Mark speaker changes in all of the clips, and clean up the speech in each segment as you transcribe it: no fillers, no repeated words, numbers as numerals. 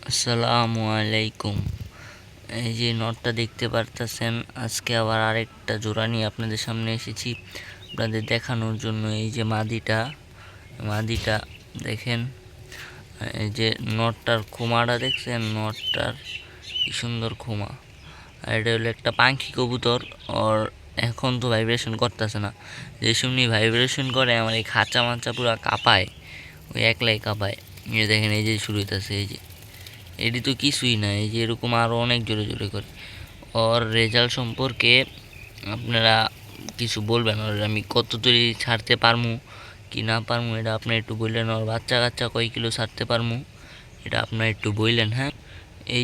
Speaker 1: আসসালামু আলাইকুম। এই যে নটটা দেখতে পারতেছেন, আজকে আবার আরেকটা জোড়া নিয়ে আপনাদের সামনে এসেছি আপনাদের দেখানোর জন্য। এই যে মাদিটা দেখেন, এই যে নটটার খোমাটা দেখছেন, নটটার কি সুন্দর খোমা। আর এটা হলো একটা পাখি কবুতর। ওর এখন তো ভাইব্রেশন করতেছে না, যে শুনি ভাইব্রেশন করে আমার এই খাঁচা মাচা পুরো কাঁপায়, ওই একলাই কাঁপায়। এই দেখেন, এই যে শুরু হইতেছে, এই যে এটি তো কিছুই না, এই যে এরকম আরও অনেক জোরে জোরে করে। ওর রেজাল্ট সম্পর্কে আপনারা কিছু বলবেন, ওর আমি কত দূরে ছাড়তে পারমু কি না পারমু এটা আপনার একটু বললেন। ওর বাচ্চা কাচ্চা কয় কিলো ছাড়তে পারমু এটা আপনার একটু বললেন। হ্যাঁ, এই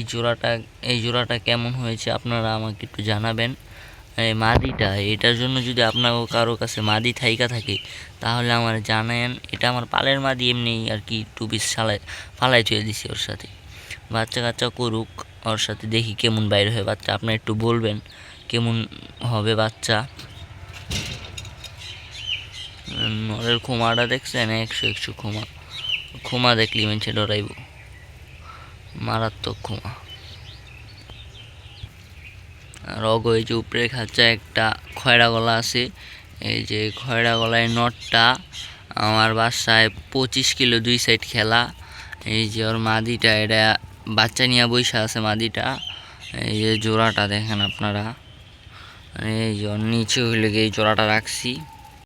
Speaker 1: জোড়াটা কেমন হয়েছে আপনারা আমাকে একটু জানাবেন। এই মাদিটা, এটার জন্য যদি আপনার কারো কাছে মাদি থাইকা থাকে তাহলে আমার জানায়েন। এটা আমার পালের মাদি, এমনি আর কি 2 পিস ফালাই চুয়ে দিছি। ওর সাথে বাচ্চা কাচ্চা করুক, ওর সাথে দেখি কেমন বাইরে হয় বাচ্চা। আপনার একটু বলবেন কেমন হবে বাচ্চা। নরের খোমাটা দেখছেন, 100 খোমা দেখলি মেনছে ডরাইব, মারাত্মক খোমা। আর এই যে উপরে খাঁচা একটা খয়রা গলা আছে, এই যে খয়রা গলায় নটটা আমার বাসায় 25 কিলো 2 সাইড খেলা। এই যে ওর মাদিটা, এটা বাচ্চা নিয়ে বৈশা আছে মাদিটা। এই যে জোড়াটা দেখেন আপনারা, এই যে ওর নিচে হইলে এই জোড়াটা রাখছি।